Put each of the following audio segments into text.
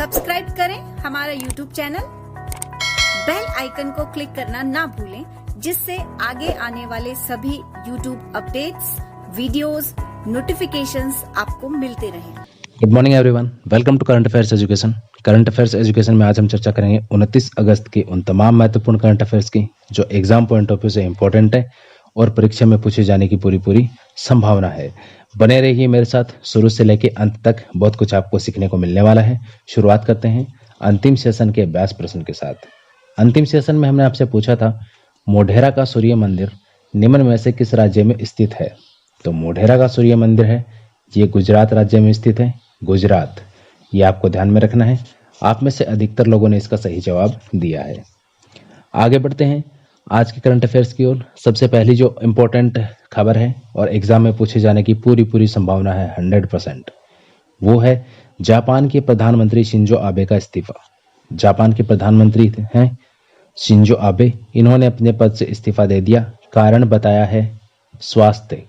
Subscribe करें हमारा YouTube channel, bell icon को क्लिक करना ना भूलें, जिससे आगे आने वाले सभी YouTube अपडेट्स, वीडियोस, नोटिफिकेशंस आपको मिलते रहें। Good morning everyone, welcome to current affairs education. Current affairs education में आज हम चर्चा करेंगे 29 अगस्त की उन तमाम महत्वपूर्ण करंट अफेयर्स की जो एग्जाम पॉइंट ऑफ व्यू से इंपॉर्टेंट है और परीक्षा में पूछे जाने की पूरी संभावना है। बने रहिए मेरे साथ, शुरू से लेकर अंत तक बहुत कुछ आपको सीखने को मिलने वाला है। शुरुआत करते हैं अंतिम सेशन के अभ्यास प्रश्न के साथ। अंतिम सेशन में हमने आपसे पूछा था मोढेरा का सूर्य मंदिर निम्न में से किस राज्य में स्थित है। तो मोढेरा का सूर्य मंदिर है, ये गुजरात राज्य में स्थित है। गुजरात, ये आपको ध्यान में रखना है। आप में से अधिकतर लोगों ने इसका सही जवाब दिया है। आगे बढ़ते हैं आज के करंट अफेयर्स की ओर। सबसे पहली जो इंपॉर्टेंट खबर है और एग्जाम में पूछे जाने की पूरी संभावना है 100%, वो है जापान के प्रधानमंत्री शिंजो आबे का इस्तीफा। जापान के प्रधानमंत्री हैं शिंजो आबे, इन्होंने अपने पद से इस्तीफा दे दिया। कारण बताया है स्वास्थ्य,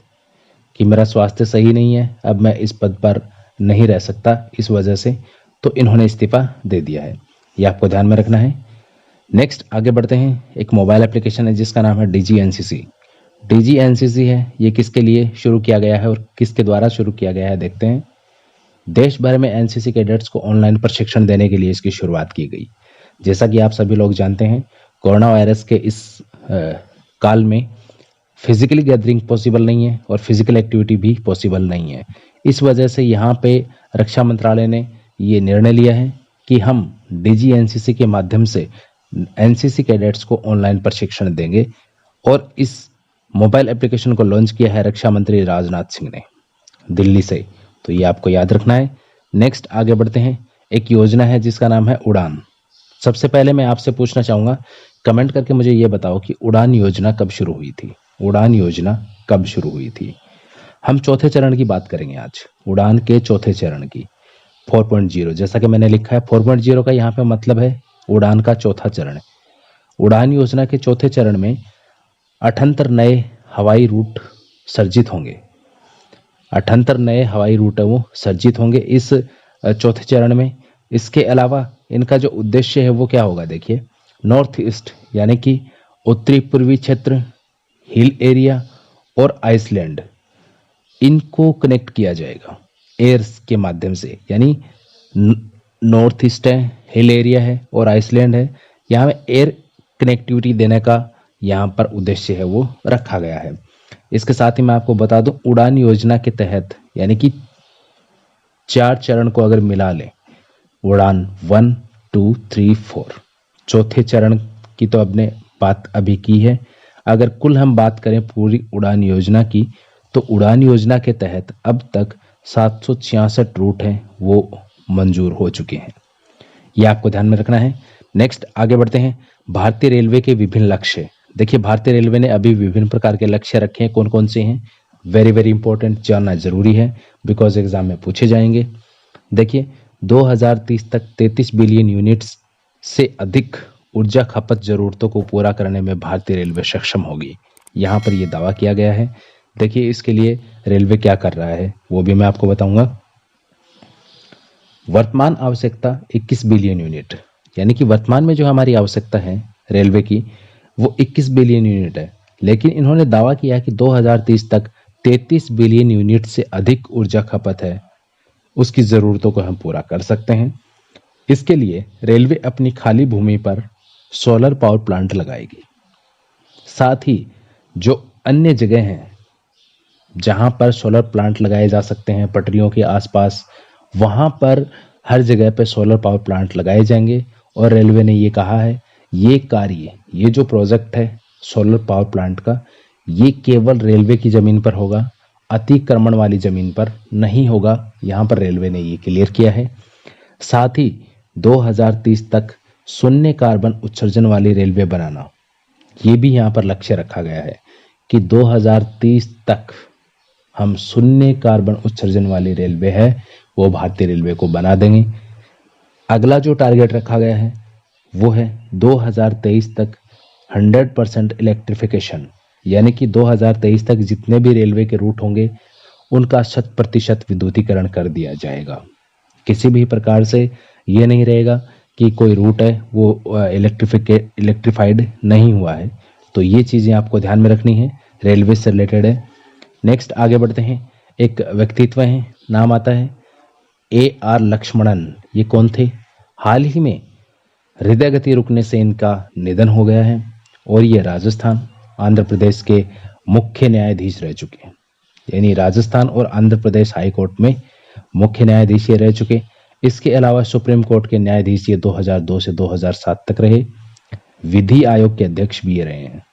कि मेरा स्वास्थ्य सही नहीं है, अब मैं इस पद पर नहीं रह सकता, इस वजह से तो इन्होंने इस्तीफा दे दिया है। ये आपको ध्यान में रखना है। नेक्स्ट आगे बढ़ते हैं। एक मोबाइल एप्लीकेशन है जिसका नाम है डीजी एनसीसी। डीजी एनसीसी है, ये किसके लिए शुरू किया गया है और किसके द्वारा शुरू किया गया है, देखते हैं। देश भर में एनसीसी कैडेट्स को ऑनलाइन प्रशिक्षण देने के लिए इसकी शुरुआत की गई। जैसा कि आप सभी लोग जानते हैं, कोरोना वायरस के इस काल में फिजिकली गैदरिंग पॉसिबल नहीं है और फिजिकल एक्टिविटी भी पॉसिबल नहीं है। इस वजह से यहाँ पे रक्षा मंत्रालय ने ये निर्णय लिया है कि हम डीजी एनसीसी के माध्यम से एनसीसी कैडेट्स को ऑनलाइन प्रशिक्षण देंगे और इस मोबाइल एप्लीकेशन को लॉन्च किया है रक्षा मंत्री राजनाथ सिंह ने दिल्ली से। तो ये आपको याद रखना है। नेक्स्ट आगे बढ़ते हैं। एक योजना है जिसका नाम है उड़ान। सबसे पहले मैं आपसे पूछना चाहूंगा, कमेंट करके मुझे ये बताओ कि उड़ान योजना कब शुरू हुई थी। उड़ान योजना कब शुरू हुई थी। हम चौथे चरण की बात करेंगे आज, उड़ान के चौथे चरण की, 4.0। जैसा कि मैंने लिखा है 4.0 का यहाँ पे मतलब है उड़ान का चौथा चरण। उड़ान योजना के चौथे चरण में 78 नए हवाई रूट सर्जित होंगे। 78 नए हवाई रूट है वो सर्जित होंगे इस चौथे चरण में। इसके अलावा इनका जो उद्देश्य है वो क्या होगा, देखिए। नॉर्थ ईस्ट यानी कि उत्तरी पूर्वी क्षेत्र, हिल एरिया और आइसलैंड, इनको कनेक्ट किया जाएगा एयर्स के माध्यम से। यानी नॉर्थ ईस्ट है, हिल एरिया है और आइसलैंड है, यहाँ में एयर कनेक्टिविटी देने का यहाँ पर उद्देश्य है वो रखा गया है। इसके साथ ही मैं आपको बता दूं, उड़ान योजना के तहत यानी कि 4 चरण को अगर मिला लें, उड़ान 1, 2, 3, 4, चौथे चरण की तो आपने बात अभी की है। अगर कुल हम बात करें पूरी उड़ान योजना की, तो उड़ान योजना के तहत अब तक 766 रूट हैं वो मंजूर हो चुके हैं। ये आपको ध्यान में रखना है। नेक्स्ट आगे बढ़ते हैं। भारतीय रेलवे के विभिन्न लक्ष्य। देखिए, भारतीय रेलवे ने अभी विभिन्न प्रकार के लक्ष्य रखे हैं। कौन कौन से हैं, वेरी इंपॉर्टेंट, जानना जरूरी है बिकॉज एग्जाम में पूछे जाएंगे। देखिए, 2030 तक 33 बिलियन यूनिट्स से अधिक ऊर्जा खपत जरूरतों को पूरा करने में भारतीय रेलवे सक्षम होगी। यहाँ पर यह दावा किया गया है। देखिए, इसके लिए रेलवे क्या कर रहा है वो भी मैं आपको बताऊंगा। वर्तमान आवश्यकता 21 बिलियन यूनिट, यानी कि वर्तमान में जो हमारी आवश्यकता है रेलवे की वो 21 बिलियन यूनिट है। लेकिन इन्होंने दावा किया कि 2030 तक 33 बिलियन यूनिट से अधिक ऊर्जा खपत है, उसकी जरूरतों को हम पूरा कर सकते हैं। इसके लिए रेलवे अपनी खाली भूमि पर सोलर पावर प्लांट लगाएगी। साथ ही जो अन्य जगह हैं जहां पर सोलर प्लांट लगाए जा सकते हैं, पटरियों के आसपास, वहां पर हर जगह पे सोलर पावर प्लांट लगाए जाएंगे। और रेलवे ने ये कहा है ये कार्य, ये जो प्रोजेक्ट है सोलर पावर प्लांट का, ये केवल रेलवे की जमीन पर होगा, अतिक्रमण वाली जमीन पर नहीं होगा। यहाँ पर रेलवे ने ये क्लियर किया है। साथ ही 2030 तक शून्य कार्बन उत्सर्जन वाली रेलवे बनाना, ये भी यहाँ पर लक्ष्य रखा गया है कि 2030 तक हम शून्य कार्बन उत्सर्जन वाली रेलवे है वो भारतीय रेलवे को बना देंगे। अगला जो टारगेट रखा गया है वो है 2023 तक 100% इलेक्ट्रिफिकेशन, यानी कि 2023 तक जितने भी रेलवे के रूट होंगे उनका 100% विद्युतीकरण कर दिया जाएगा। किसी भी प्रकार से ये नहीं रहेगा कि कोई रूट है वो इलेक्ट्रीफाइड नहीं हुआ है। तो ये चीज़ें आपको ध्यान में रखनी है, रेलवे से रिलेटेड है। नेक्स्ट आगे बढ़ते हैं। एक व्यक्तित्व है, नाम आता है AR लक्ष्मणन। ये कौन थे? हाल ही में हृदय गति रुकने से इनका निधन हो गया है और ये राजस्थान आंध्र प्रदेश के मुख्य न्यायाधीश रह चुके हैं। यानी राजस्थान और आंध्र प्रदेश हाई कोर्ट में मुख्य न्यायाधीश ये रह चुके। इसके अलावा सुप्रीम कोर्ट के न्यायाधीश ये 2002 से 2007 तक रहे। विधि आयोग के अध्यक्ष भी ये रहे हैं।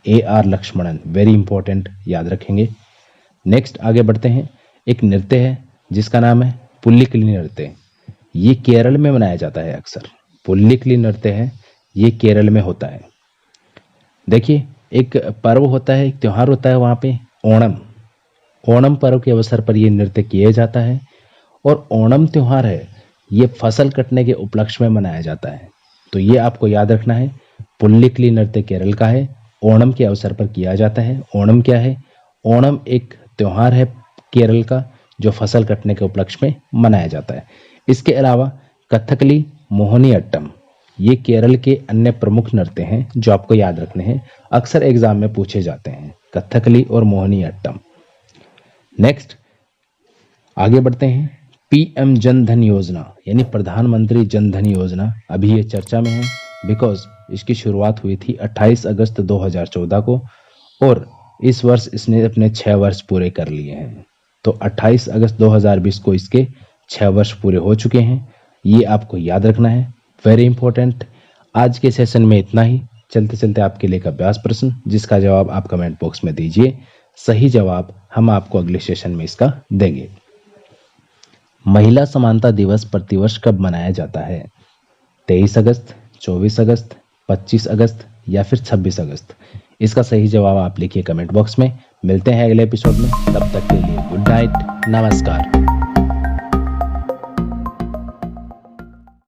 AR लक्ष्मणन, वेरी इंपॉर्टेंट, याद रखेंगे। नेक्स्ट आगे बढ़ते हैं। एक नृत्य है जिसका नाम है पुल्लिकली नृत्य। ये केरल में मनाया जाता है अक्सर। पुल्लिकली नृत्य है, ये केरल में होता है। देखिए, एक पर्व होता है, एक त्योहार होता है वहाँ पे, ओणम। ओणम पर्व के अवसर पर ये नृत्य किया जाता है और ओणम त्योहार है, ये फसल कटने के उपलक्ष्य में मनाया जाता है। तो ये आपको याद रखना है, पुल्लिकली नृत्य केरल का है, ओणम के अवसर पर किया जाता है। ओणम क्या है? ओणम एक त्योहार है केरल का जो फसल कटने के उपलक्ष्य में मनाया जाता है। इसके अलावा कथकली, मोहिनी अट्टम, ये केरल के अन्य प्रमुख नृत्य हैं जो आपको याद रखने हैं, अक्सर एग्जाम में पूछे जाते हैं, कथकली और मोहिनी अट्टम। नेक्स्ट आगे बढ़ते हैं। PM जन धन योजना यानी प्रधानमंत्री जन धन योजना अभी ये चर्चा में है बिकॉज इसकी शुरुआत हुई थी 28 अगस्त 2014 को और इस वर्ष इसने अपने 6 वर्ष पूरे कर लिए हैं। तो 28 अगस्त 2020 को इसके 6 वर्ष पूरे हो चुके हैं। ये आपको याद रखना है, वेरी इंपॉर्टेंट। आज के सेशन में इतना ही। चलते चलते आपके लिए एक अभ्यास प्रश्न जिसका जवाब आप कमेंट बॉक्स में दीजिए। सही जवाब हम आपको अगले सेशन में इसका देंगे। महिला समानता दिवस प्रतिवर्ष कब मनाया जाता है? 23 अगस्त, 24 अगस्त, 25 अगस्त या फिर 26 अगस्त? इसका सही जवाब आप लिखिए कमेंट बॉक्स में। मिलते हैं अगले एपिसोड में, तब तक के लिए गुड नाइट, नमस्कार।